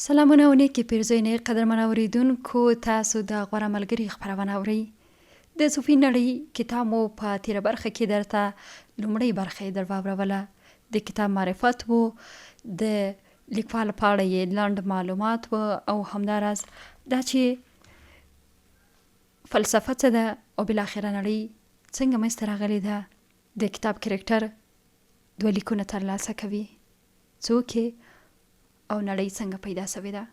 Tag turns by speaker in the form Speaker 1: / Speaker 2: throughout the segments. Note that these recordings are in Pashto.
Speaker 1: سلامونه و نیکې پیرزوینې قدرمن اوریدونکو، تاسو د غوره ملګري خپرونه اورئ. د صوفي نړۍ کتاب مو په تیره برخه کې درته لومړۍ برخه یې در واوروله. د کتاب معرفت و، د لیکوال په اړه یې لنډ معلومات و، او همداراز دا چې فلسفه څه ده او بالاخره نړۍ څنګه منځته راغلې ده. د کتاب کرکټر 2 لیکونه ترلاسه کوي، څوک او نړۍ څنګه پیدا شوې ده.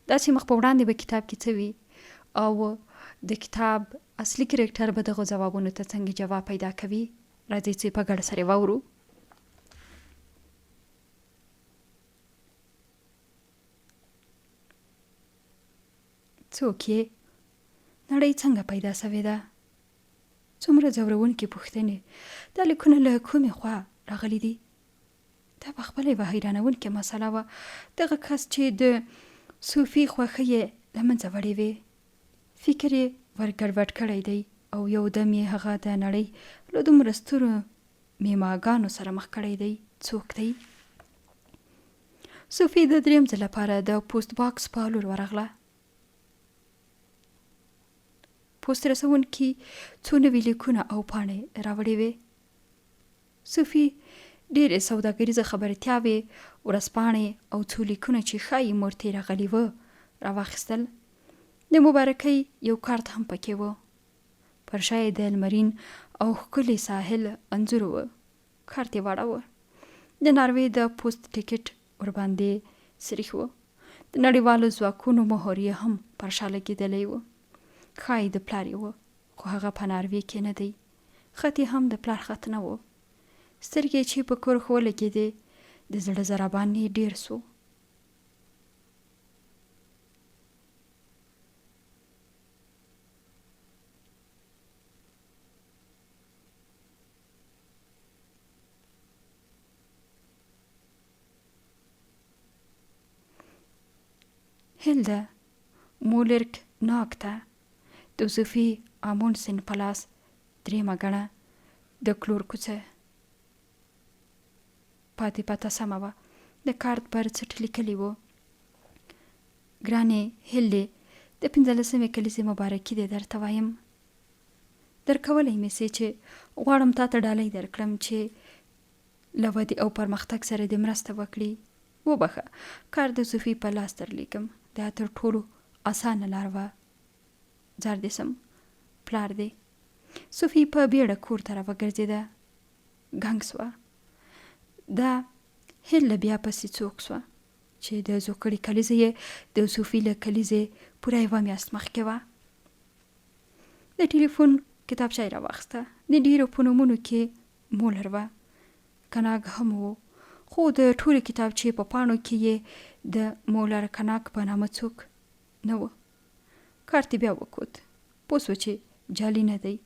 Speaker 1: دا چې مخ په وړاندې به کتاب کې څه وي او د کتاب اصلي کرکټر به دغه ځوابونو ته څنګه جواب پیدا کوي، راځئ چې په ګډه سره واورو. څوک یې؟ نړۍ څنګه پیدا شوې ده؟ څومره ځورونکې پوښتنې. دا لیکونه له کومې خوا راغلي دي؟ دا په خپله یوه حیرانوونکې مسله وه. دغه کس چې د صوفي خوښۍ یې له منځه وړې وې، فکر یې ورګډوډ کړی دی او یو دم یې هغه د نړۍ له دومره سترو میماګانو سره مخ کړی دی. څوک دی؟ صوفي د 3م ځل لپاره د پوسټ باکس په لور ورغله. پوسټ رسونکي څو نوي لیکونه او پاڼې راوړې وې. صوفي ډېرې سوداګریزه خبرتیاوې، ورځپاڼې او څو لیکونه چې ښایي مورتې راغلي وه راواخیستل. د مبارکۍ یو کارت هم پکې و. پر شا یې د لمرین او ښکلي ساحل انځور و. کارت یې واړه و. د ناروې د پوسټ ټیکټ ورباندې سریښ و. د نړیوالو ځواکونو مهر یې هم پر شا لګېدلی و. ښایي د پلار یې و، خو هغه په ناروې کې نه دی. خط یې هم د پلار خط نه و. سترګې چې په کرښ ولګېدې، د زړه ضربان یې ډېر سو. هیلده مولرک ناکته د صوفي آمونسن په لاس 3مه ګڼه د کلور کوڅه. پاتې پته سمه وه. د کارت پر څټ لیکلي وو: ګرانې هیلې، د 15مې کلیزې مبارکي دې درته وایم. درکولی مې سې چې غواړم تا ته ډالۍ درکړم چې له ودې او پرمختګ سره دې مرسته وکړي. وبخه، کار د صوفي په لاس درلیکم. دا تر ټولو اسانه لار وه. زار دې سم، پلار دې. صوفي په بیړه کور ته راوګرځېده. ګنګ سوه. دا هیله بیا پسې څوک سوه چې د زوکړې کلیزه یې د صوفي له کلیزې پوره 1 میاشت مخکې وه. د ټلیفون کتابچه یې راواخیسته. د ډېرو په نومونو کې مولر وه، کناګ هم و، خو د ټولې کتابچې په پاڼو کې یې د مولر کناګ په نامه څوک نه و. کارت بیا وکوت. پوه سو چې جعلي نه دی.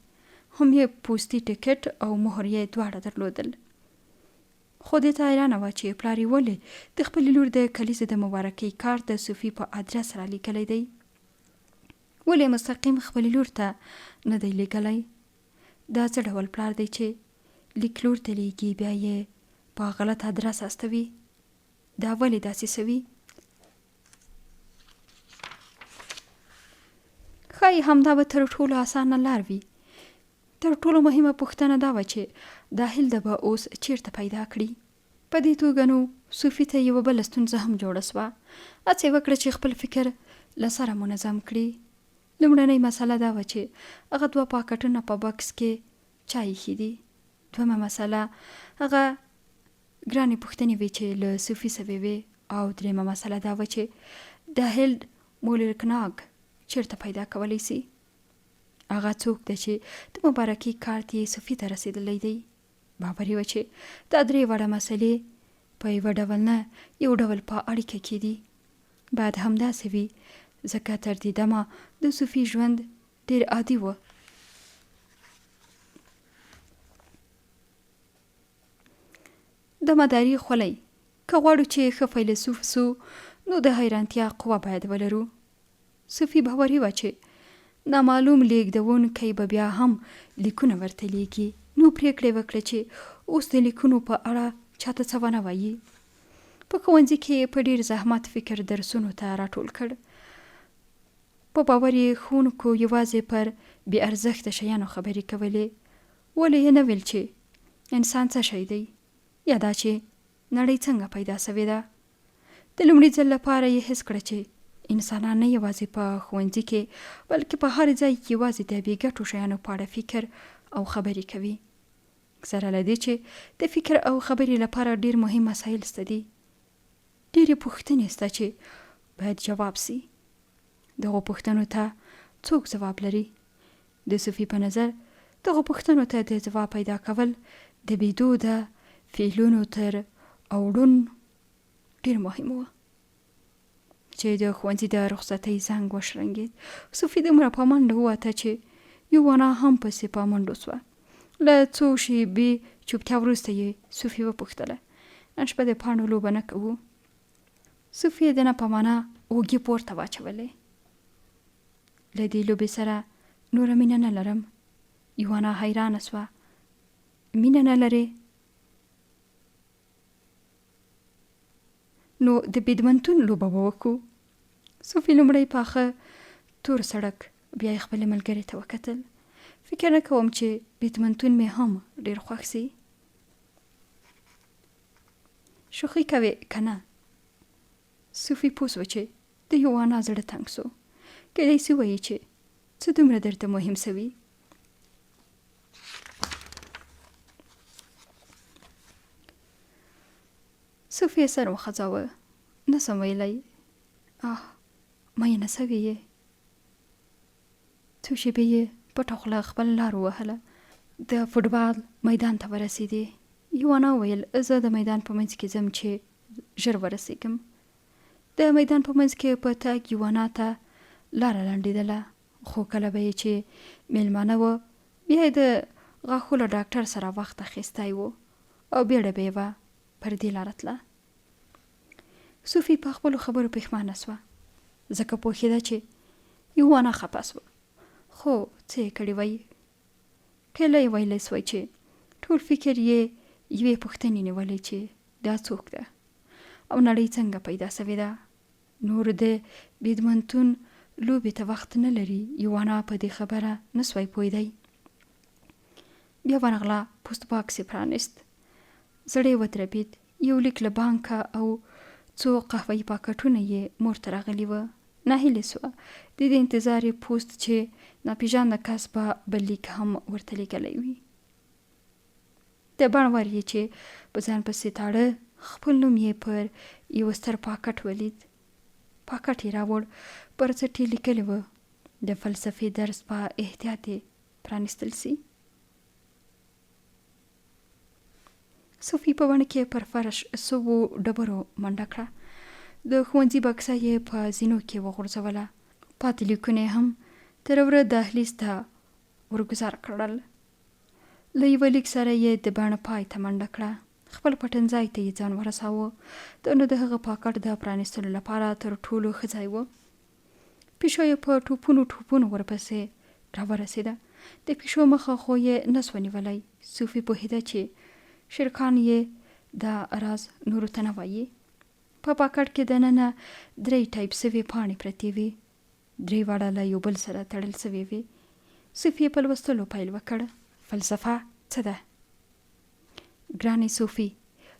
Speaker 1: هم یې پوستي ټکټ او مهر یې دواړه درلودل. خو دې ته حیرانه وه چې پلار یې ولې د خپلې لور د کلیزې د مبارکۍ کارت د صوفي په ادرس را لیکلی دی. ولې مستقیم خپلې لور ته نه دی لیکلی؟ دا څه ډول پلار دی چې لیک لور ته لیږي، بیا یې په غلط ادرس استوي؟ دا ولې داسې سوي؟ ښایي همدا به تر ټولو اسانه لار وي. تر ټولو مهمه پوښتنه دا وه چې دا هیلده به اوس چیرته پیدا کړي. په دې توګه نو صوفي ته یوه بله ستونزه هم جوړه سوه. هڅه یې وکړه چې خپل فکر له سره منظم کړي. لومړنۍ مسله دا وه چې هغه 2 پاکټونه په بکس کې چا ایښي دي. دویمه مسله هغه ګرانې پوښتنې وې چې له صوفي سوې وې. او درېیمه مسله دا وه چې د هیلد مولرکناګ چیرته پیدا کولی سي. هغه څوک دی چې د مبارکۍ کارت یې صوفي ته رسېدلی دی. باور یې و چې دا 3 وړه مسلې په یوه ډول نه یو ډول په اړیکه کې دي. باید همداسې وي، ځکه تر دې دمه د صوفي ژوند ډېر عادي و. د مداري خولۍ. که غواړو چې ښه فیلسوف سو، نو د حیرانتیا قوه باید ولرو. صوفي باوري وه چې نامعلوم لیږدونکی به بیا هم لیکونه ورته لیږي. نو پریکړه وکړه چې اوس د لیکونو په اړه چاته څه ونه وایي. په ښوونځي کې په ډیر زحمت فکر درسونو ته راټول کړ. په باور یې ښوونکو یوازې پر بې ارزښته شیانو خبرې کولې. ولې یې نه ویل چې انسان څه شی دی، یا دا چې نړۍ څنګه پیدا سوې ده. د لومړي ځل لپاره یې حس کړه چې انسانان نه یوازې په ښوونځي کې بلکې په هر ځای کې یوازې د بې ګټو شیانو په اړه فکر او خبرې کوي. سره له دې چې د فکر او خبرې لپاره ډیر مهم مسایل سته دي. ډیرې پوښتنې سته چې باید جواب سي. دغو پوښتنو ته څوک ځواب لري؟ د صوفي په نظر دغو پوښتنو ته د ځواب پیدا کول د بېدوده فعلونو تر اوړون ډیر مهم و. چې د ښوونځي د رخصتۍ زنګ وشرنګېد، صوفي دومره په منډه ووته چې یوانا هم پسې په منډو سوه. له څو شېبې چوپتیا وروسته یې صوفي وپوښتله، نن شپه د پاڼو لوبه نه کوو؟ صوفي د نه په معنا اوږې پورته واچولې. له دې لوبې سره نوره مینه نه لرم. یوانا حیرانه سوه. مینه نه لرې؟ نو د بیدمنتون لوبه به وکړو. صوفي لومړی پاخه تور سړک بیا یې خپلې ملګرې ته وکتل. فکر نه کوم چې بیدمنتون مې هم ډیر خوښ سي. شوخي کوې که نه؟ صوفي پوه سوه چې د یوانا زړه تنګ سو. کیدای سي وایي چې څه دومره درته مهم سوي. صوفي سر وخځاوه. نه سم ویلی. مینه سوې یې. څو شېبې یې پټه خوله خپل لار ووهله. د فوټبال میدان ته ورسېدې. یوانا ویل زه د میدان په منځ کې ځم چې ژر ورسېږم. د میدان په منځ کې په تګ یوانا ته لاره لنډېدله، خو کله به یې چې میلمانه و بیا یې د غاښو له ډاکټر سره وخت اخیستی و او بیړه به یې وه پر دې لاره تله. صوفي په خپلو خبرو پښیمانه سوه، ځکه پوهېده چې یوانا خفه سوه. خو څه یې کړي وی؟ کله یې ویلی سوی چې ټول فکر یې یوې پوښتنې نیولی چې دا څوک ده او نړۍ څنګه پیدا سوې ده. نور د بیدمنتون لوبې ته وخت نه لري. یوانا په دې خبره نه سوی پوهېدی. بیا ورغله، پوسټ باکس یې پرانیست. زړه یې ودربېد. یو لیک له بانکه او څو قهوه‌يي پاکټونه یې مور ته راغلي وه. ناهیلې سوه. د دې انتظار یې پوسټ چې ناپېژانده کس به بل لیک هم ورته لیږلی وي. د بڼوال یې چې په ځان پسې تاړه خپل نوم یې پر یو ستر پاکټ ولید. پاکټ یې راوړ. پر څټ یې لیکلي وه د فلسفې درس په احتیاط یې پرانیستل سي. صوفي په ونه کې پر فرش سوو ډبرو منډه کړه. د ښوونځي بکسه یې په زینو کې وغورځوله. پاتې لیکونه هم تر وره دهلیز ته ورګوزار کړل. له یوه لیک سره یې د بڼ پای ته منډه کړه. خپل پټنځای ته یې ځان ورساوه. نو د هغه پاکټ د پرانیستلو لپاره تر ټولو ښه ځای و. پیشو یې په ټوپونو ورپسې راورسېده. د پیشو مخه خو یې نه سوه نیولی. صوفي پوهېده چې شرکان یې دا راز نورو ته نه وایي. په پاکټ کې دننه 3 ټایپ سوي پاڼې پرتې وې. 3 واړه له یو بل سره تړل سوي وې. صوفي په لوستلو پیل وکړ. فلسفه څه ده؟ ګرانې صوفي،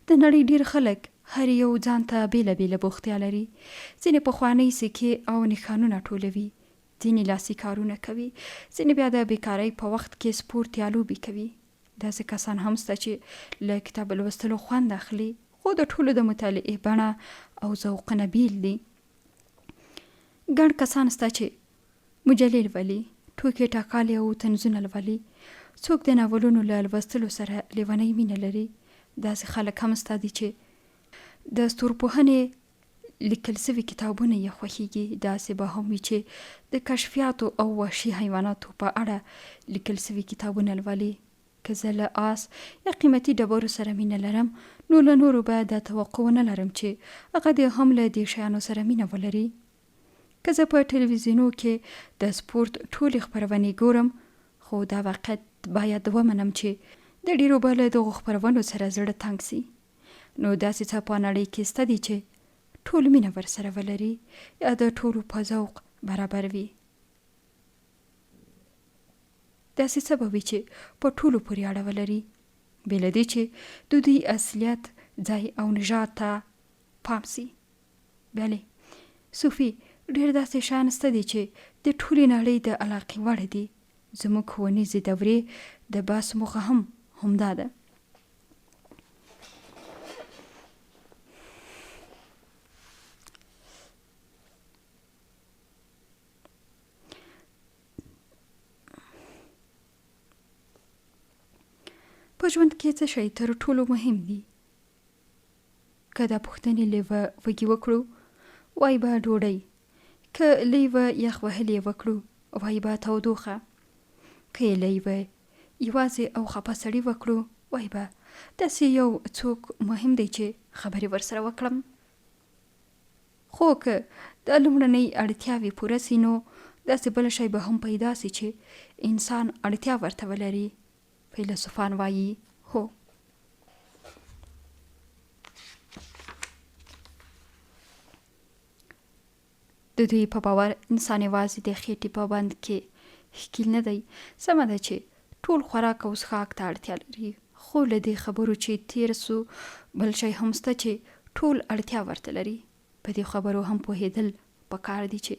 Speaker 1: د نړۍ ډیر خلک هر یو ځان ته بیله بیله بوختیا لري. ځینې پخوانۍ سکې او نښانونه ټولوي، ځینې لاسي کارونه کوي، ځینې بیا د بیکارۍ په وخت کې سپورت یا لوبې کوي. داسې کسان هم شته چې له کتاب لوستلو خوند اخلي، خو د ټولو د مطالعې بڼه او ذوقونه بیل دي. ګڼ کسان شته چې مجلې لولي، ټوکې ټاکالې او طنزونه لولي. څوک د ناولونو له لوستلو سره لیونۍ مینه لري. داسې خلک هم شته دي چې د ستورپوهنې لیکل سوي کتابونه یې خوښیږي. داسې به هم وي چې د کشفیاتو او وحشي حیواناتو په اړه لیکل سوي کتابونه لولي. که زه له آس یا قیمتي ډبرو سره مینه لرم، نو له نورو به دا توقع نه لرم چې هغه دې هم له دې شیانو سره مینه ولري. که زه په ټلویزیونو کې د سپورت ټولې خپرونې ګورم، خو دا واقعیت باید ومنم چې د ډیرو به له دغو خپرونو سره زړه تنګ سي. نو داسې څه په نړۍ کې شته دي چې ټول مینه ورسره ولري یا د ټولو په ذوق برابر وي. داسې څه به وي چې په ټولو پورې اړه ولري، بې له دې چې د دوی اصلیت، ځای او نژاد ته پام سي. بلې صوفي ډېر داسې شیان شته دي چې د ټولې نړۍ د علاقې وړ دي. زموږ ښوونیزې دورې د بحث موخه هم همدا ده. په ژوند کې څه شی تر ټولو مهم دي؟ که دا پوښتنې لیوه وږي وکړو وای به ډوډۍ، که لیوه یخ وهلې وکړو وای به تودوخه، که یې لیوه یوازې او خپه سړي وکړو وای به داسې یو څوک مهم دی چې خبرې ورسره وکړم. خو که د لومړنۍ اړتیاوې پوره سي نو داسې بل شی به هم پیدا سي چې انسان اړتیا ورته ولري. فیلسوفان وایي هو. د دوی په باور انسان یوازې د خېټې په بند کې ښکیل نه دی. سمه ده چې ټول خوراک او څښاک ته اړتیا لري، خو له دې خبرو چې تیر سو بل شی هم شته چې ټول اړتیا ورته لري. په دې خبرو هم پوهېدل پکار دي چې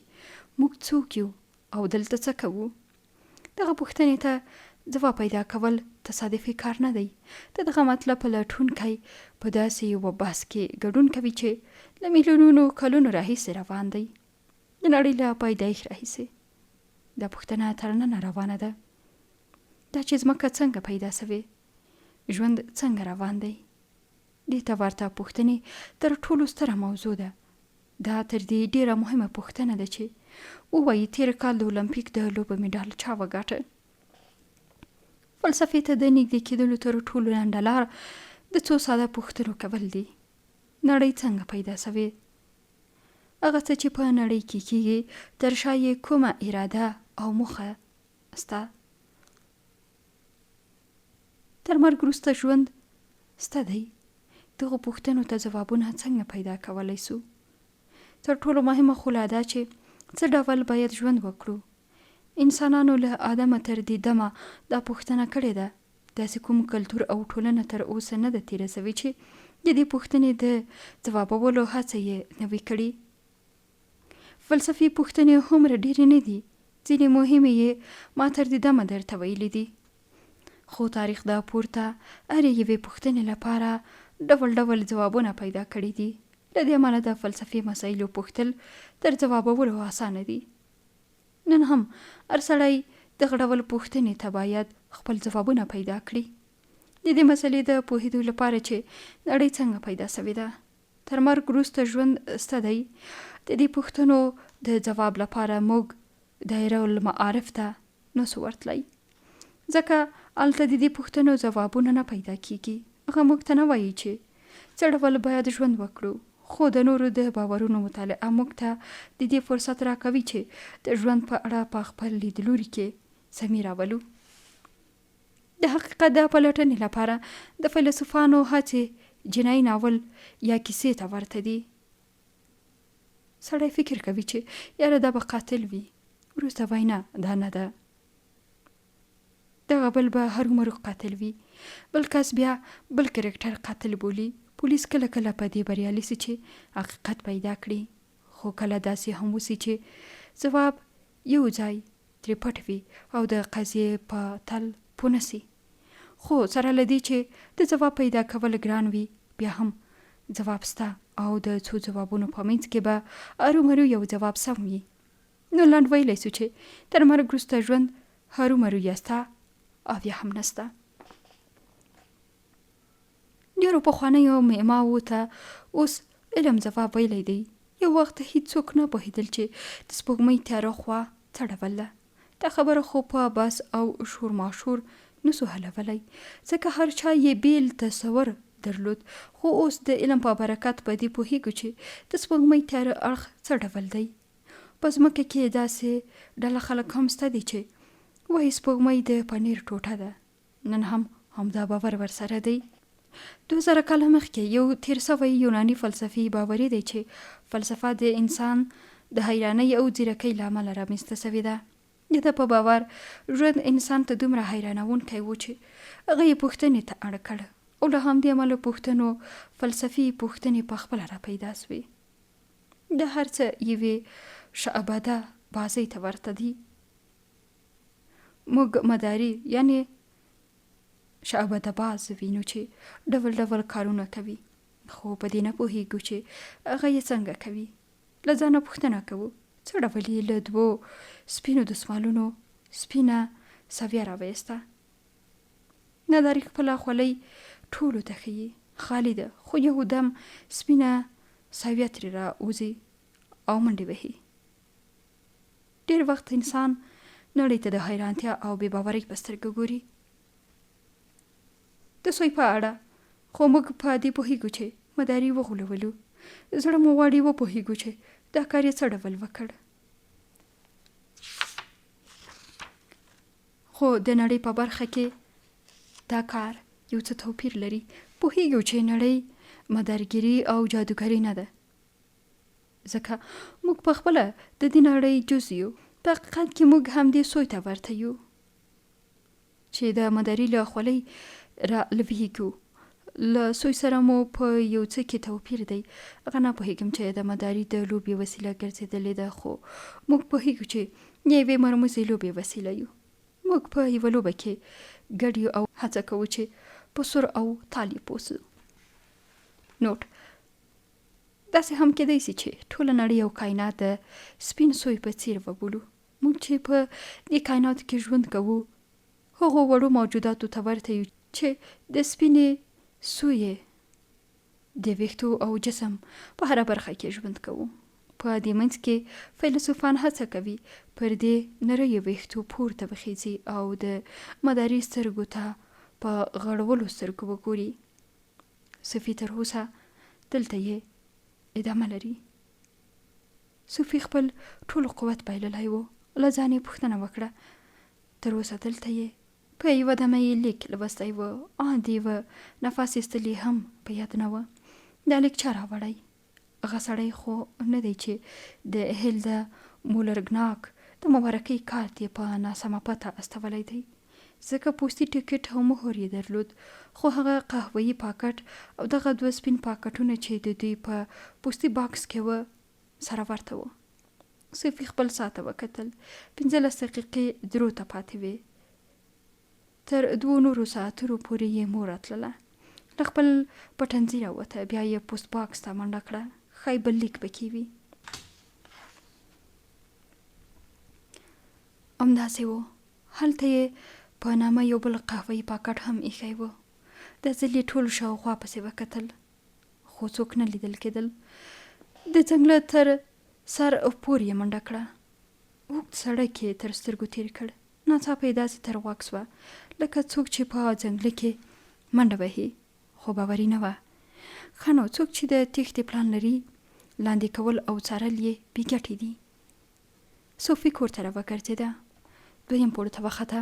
Speaker 1: موږ څوک یو او دلته څه کوو. دغه پوښتنې ته ځواب پیدا کول تصادفي کار نه دی. دغه مطلب پلټونکی په داسې یو بحث کې ګډون کوي چې له میلیونونو کلونو راهیسې روان دی، د نړۍ له پیدایښت راهیسې. دا پوښتنه تر ننه روانه ده، دا چې ځمکه څنګه پیدا سوې، ژوند څنګه روان دی. دې ته ورته پوښتنې تر ټولو ستره موضوع ده. دا تر دې ډیره مهمه پوښتنه ده چې ووایي تیر کال د اولمپیک د لوبو میډال چا وګاټه. فلسفې ته د نږدې کېدلو تر ټولو لنډه لار د څو ساده پوښتنو کول دي. نړۍ څنګه پیدا سوې؟ هغه څه چې په نړۍ کې کېږي تر شا یې کومه اراده او موخه سته؟ تر مرګ وروسته ژوند سته دی؟ دغو پوښتنو ته ځوابونه څنګه پیدا کولی سو؟ تر ټولو مهمه خو لا دا چې څه ډول باید ژوند وکړو. انسانانو له آدمه تر دې دمه دا پوښتنه کړې ده. داسې کوم کلتور او ټولنه تر اوسه نه ده تیره سوې چې د دې پوښتنې د ځوابولو هڅه یې نه وي کړې. فلسفي پوښتنې هومره ډېرې نه دي، ځینې مهمې یې ما تر دې دمه درته ویلي دي. خو تاریخ دا پورته هرې یوې پوښتنې لپاره ډول ډول ځوابونه پیدا کړي دي. له دې امله د فلسفي مسایلو پوښتل تر ځوابولو اسانه دي. نن هم هر سړی دغه ډول پوښتنې ته باید خپل ځوابونه پیدا کړي. د دې مسلې د پوهېدو لپاره چې نړۍ څنګه پیدا سوې ده، تر مرګ وروسته ژوند سته دی، د دې پوښتنو د ځواب لپاره موږ دایره المعارف ته نسو ورتلی، ځکه هلته د دې پوښتنو ځوابونه نه پیدا کیږي. هغه موږ ته نه وایي چې څه ډول باید ژوند وکړو، خو د نورو د باورونو مطالعه موږ ته د دې فرصت راکوي چې د ژوند په اړه په خپل لیدلوري کې سمې راولو. د حقیقت د پلټنې لپاره د فیلسوفانو هڅې جنایي ناول یا کیسې ته ورته دي. سړی فکر کوي چې یاره دا به قاتل وي، وروسته وایي نه دا نه ده، دغه بل به هرومرو قاتل وي، بل کس بیا بل کرکټر قاتل بولي. پولیس کله کله په دې بریالي سي چې حقیقت پیدا کړي، خو کله داسې هم وسي چې ځواب یو ځای ترې پټ وي او د قضیې په تل پوه نه سي. خو سره له دې چې د ځواب پیدا کول ګران وي، بیا هم ځواب سته او د څو ځوابونو په منځ کې به هرومرو یو ځواب سم وي. نو لنډ ویلی سو چې تر مرګ وروسته ژوند هرومرو یا سته او یا هم نسته. ډېرو پخوانیو معماوو ته اوس علم ځواب ویلی دی. یو وخت هیڅوک نه پوهېدل چې د سپوږمۍ تیاره خوا څه ډول ده. دا خبره خو په بس او شور ماشور نسو حلولی، ځکه هر چا یې بیل تصور درلود. خو اوس د علم په برکت په دې پوهېږو چې د سپوږمۍ تیاره اړخ څه ډول دی. په ځمکه کې داسې ډله خلک هم شته دي چې وایي سپوږمۍ د پنیر ټوټه ده. نن هم همدا باور ورسره دی. 2000 کاله مخکې یو تیر سوی یوناني فلسفي باوري دی چې فلسفه د انسان د حیرانۍ او ځیرکۍ له امله رامنځته سوې ده. د ده په باور ژوند انسان ته دومره حیرانوونکی و چې هغه یې پوښتنې ته اړ کړ او له همدې امله پوښتنو فلسفي پوښتنې په خپله را پیدا سوې. د هر څه یوې شعبده بازۍ ته ورته دي. موږ مداري یعنی شعبده باز وینو چې ډول ډول کارونه کوي، خو په دې نه پوهیږو چې هغه یې څنګه کوي. له ځانه پوښتنه کوو څه ډول یې له 2 سپینو دسمالونو سپینه سویه راویسته. نداري خپله خولۍ ټولو ته ښیي، خالي ده، خو یو دم سپینه سویه ترې راوځي او منډې وهي. ډېر وخت انسان نړۍ ته د حیرانتیا او بې باورۍ په سترګه ګوري. د سوی په اړه خو موږ په دې پوهیږو چې مداري وغولولو. زړه مو غواړي وپوهیږو چې دا کار یې څه ډول وکړ. خو د نړۍ په برخه کې دا کار یو څه توپیر لري. پوهیږو چې نړۍ مدارګیري او جادوګري نه ده، ځکه موږ په خپله د دې نړۍ جز یو. په حقیقت کې موږ هم دې سوی ته ورته یو چې د مداري له خولۍ را لویږو. له سوی سره مو په یو څه کې توپیر دی. هغه نه پوهیږم چې د مداري د لوبې وسیله ګرځېدلې ده، خو موږ پوهیږو چې یوې مرموزې لوبې وسیله یو. موږ په یوه لوبه کې ګډ یو او هڅه کوو چې په سور او تال یې پوسو. نوټ: داسې هم کېدای شي چې ټوله نړۍ او کائنات د سپین سوی په څیر وبولو. موږ چې په دې کائناتو کې ژوند کوو هغو وړو موجوداتو ته ورته یو چې د سپینې سوی د ویښتو او جسم په هره برخه کې ژوند کوو. په دې منځ کې فیلسوفان هڅه کوي پر دې نریو ویښتو پورته وخیځي او د مداري سترګو ته په غړولو سترګو وګوري. صوفي تر اوسه دلته یې ادامه لري. صوفي خپل ټول قوت بایللی و. له ځان یې پوښتنه وکړه تر اوسه دلته یې. په یوه دمه یې لیک لوستی و، ان د یوه نفس ایستلي هم په یاد نه وه. دا لیک چا راوړی؟ هغه سړی خو نه دی چې د هیلده مولرګناک د مبارکۍ کارت یې په ناسمه پته استولی دی، ځکه پوستي ټکټ او مهر یې درلود، خو هغه قهوه‌يي پاکټ او دغه 2 سپین پاکټونه چې د دوی په پوستي باکس کې و سره ورته و. صوفي خپل ساعت وکتل. 15 دقیقې درو ته پاتې وې. تر 2 نورو ساعتونو پورې یې مور راتلله. له خپل پټنځي راوته، بیا یې پوست باکس ته منډه کړه. ښایي بل لیک پکې وي. همداسې و. هلته یې په نامه یو بل قهوه‌يي پاکټ هم ایښی و. د ځل یې ټول شاوخوا پسې وکتل، خو څوک نه لیدل کېدل. د ځنګله تر سر پورې یې منډه کړه. اوږد سړک یې تر سترګو تیر کړ. ناڅاپه یې داسې تر غوږ سوه لکه څوک چې په ځنګله کې منډه وهي، خو باوري نه وه. ښه نو، څوک چې د تېښتې پلان لري لاندې کول او څارل یې بې ګټې دي. صوفي کور ته راوګرځېده. 2یم پوړ ته وخته.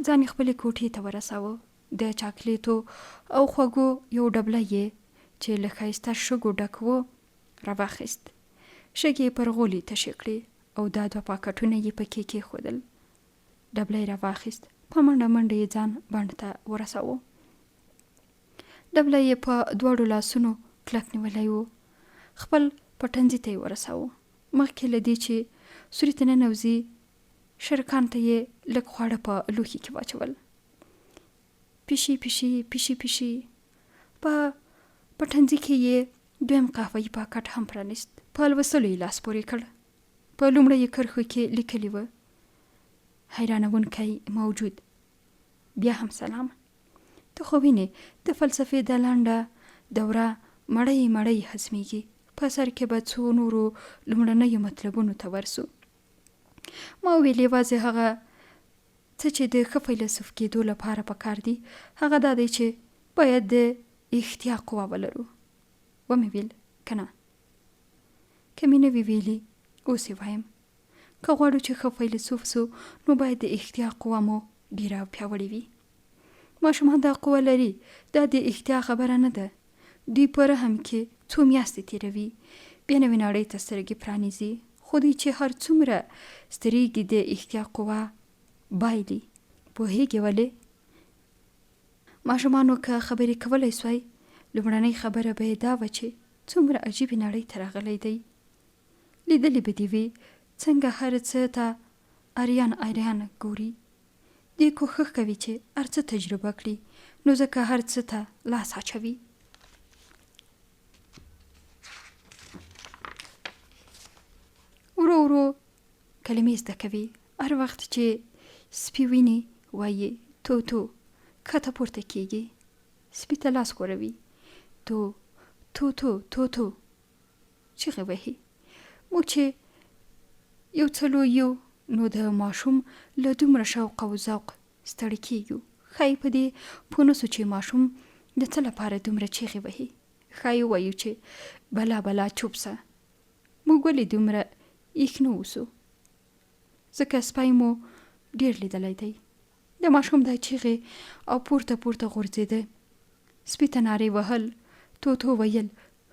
Speaker 1: ځان یې خپلې کوټې ته ورساوه. د چاکلیټو او خوږو یو ډبله یې چې له ښایسته شګو ډک و راواخیست. شګې یې پر غولي تشې کړې او دا 2 پاکټونه یې پکې کېښودل. ډبله یې راواخیست. په منډه منډه یې ځان بڼ ته ورساوه. ډبله یې په 2 لاسونو کلک نیولی و. خپل پټنځي ته یې ورساوه. مخکې له دې چې سوري ته ننوځي، شرکان ته یې لږ خواړه په لوښي کې واچول. پیشي پیشي پیشي پیشي. په پټنځي کې یې 2یم قهوه‌يي پاکټ هم پرانیست. په لوستلو یې لاس پورې کړ. په لومړیو کرښو کې لیکلي و: حیرانوونکی موجود، بیا هم سلام. ته خو وینې د فلسفې د لنډه دوره مړی مړی هضمېږي. په سر کې به څو نورو لومړنیو مطلبونو ته ورسو. ما ویل یوازې هغه څه چې د ښه فیلسوف کېدو لپاره پکار دي هغه دا دی چې باید د احتیا قوه ولرو. ومې ویل که نه؟ که مې نه وي ویلي اوس یې وایم. که غواړو چې ښه فیلسوف سو نو باید د احتیا قوه مو ډېره پیاوړې وي. ماشومان دا قوه لري، دا د احتیا خبره نه ده. دوی په رحم کې څو میاشتې تیروي، بیا نوې نړۍ ته سترګې پرانیزي، خو دوی چې هر څومره سترېږي د احتیا قوه بایلي. پوهېږې ولې؟ ماشومانو که خبرې کولی سوای، لومړنۍ خبره به یې دا وه چې څومره عجیبې نړۍ ته راغلی دی. لیدلې به دې وي څنګه هر څه ته اریان ګوري. دې کوښښ کوي چې هر څه تجربه کړي، نو ځکه هر څه ته لاس اچوي. ورو ورو کلمې زده کوي. هر وخت چې سپي ویني وایي تو تو، کښته پورته کېږي، سپي ته لاس ښوروي، تو تو تو تو تو چیغې وهي. موږ چې یو څه لوی نو د ماشوم له دومره شوق او ذوق ستړي کېږو. ښایي په دې پوه نه سو چې ماشوم د څه لپاره دومره چیغې وهي. ښایي ووایو چې بلا بلا چوپ سه. موږ ولې دومره ایښ نه اوسو؟ ځکه سپی مو ډېر لیدلی دی. د ماشوم دا چیغې او پورته غورځېده، سپي ته نارې وهل، تو تو ویل،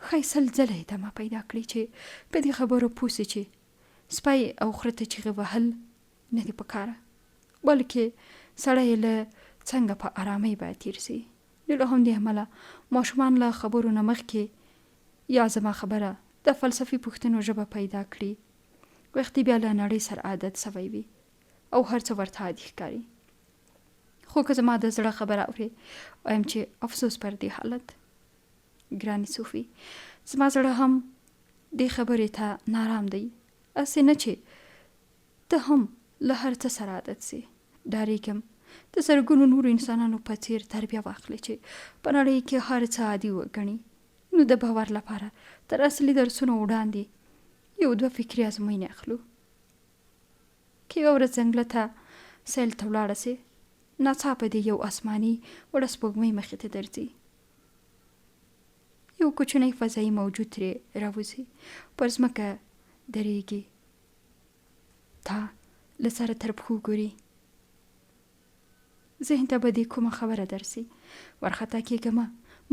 Speaker 1: ښایي 100 ځله یې دمه پیدا کړي چې په دې خبرو پوه سي چې سپی او خره ته چیغې وهل نه دي پکاره، بلکې سړی له څنګه په آرامۍ باید تیر سي. له همدې امله ماشومان له خبرو نه مخکې یا زما خبره د فلسفي پوښتنو ژبه پیدا کړي، وختي بیا له نړۍ سره عادت سوی وي او هر څه ورته عادي ښکاري. خو که زما د زړه خبره اورې، وایم چې افسوس پر دې حالت. ګرانې صوفي، زما زړه هم دې خبرې ته نارام دی. هسې نه چې ته هم له هر څه سره عادت سي. ډارېږم د زرګونو نورو انسانانو په څیر تربیه واخلې چې په نړۍ کې هر څه عادي وګڼي. نو د باور لپاره تر اصلي درسونو وړاندې 1-2 فکري ازموینې اخلو. که یوه ورځ ځنګله ته سیل ته ولاړه سې، ناڅاپه دې یو آسماني وړه سپوږمۍ مخې ته درځي. یو کوچنی فضایي موجود ترې راوځي، پر ځمکه درېږي، تا له سره تر پښو ګوري. ذهن ته به دې کومه خبره درسي. ورخطا کېږمه،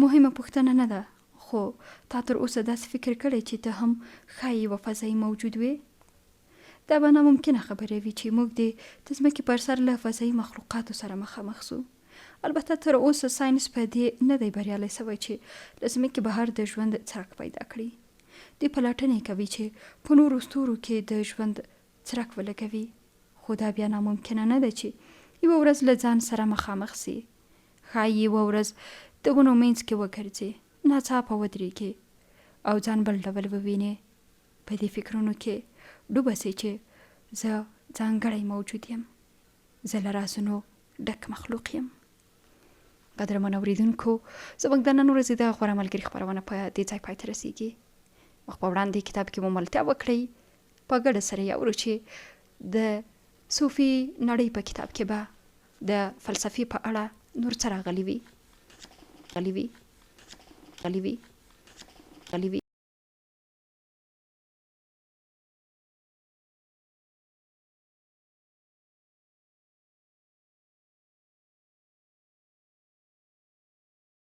Speaker 1: مهمه پوښتنه نه ده، خو تا تر اوسه داسې فکر کړی چې ته هم ښایي یوه فضایي موجود وې؟ دا به ناممکنه خبره وي چې موږ د ځمکې پر سر له فضایي مخلوقاتو سره مخامخ سو. البته تر اوسه ساینس په دې نه دی بریالی سوی چې له ځمکې بهر د ژوند څرک پیدا کړي. دوی پلټنې کوي چې په نورو ستورو کې د ژوند څرک ولګوي، خو دا بیا ناممکنه نه ده چې یوه ورځ له ځان سره مخامخ سي. ښایي یوه ورځ د ونو منځ کې وګرځې، ناڅاپه ودرېږې او ځان بل ډول ووینې. په دې فکرونو کې ډوبه سي چې زه ځانګړی موجود یم، زه له رازونو ډک مخلوق یم. قدرمنو اورېدونکو، زموږ د نن ورځې د غوره ملګري خپرونه په دې ځای پای ته رسېږي. مخ په وړاندې کتاب کې مو ملتیا وکړئ، په ګډه سره یې اورو چې د صوفي نړۍ په کتاب کې به د فلسفې په اړه نور څه راغلي وي.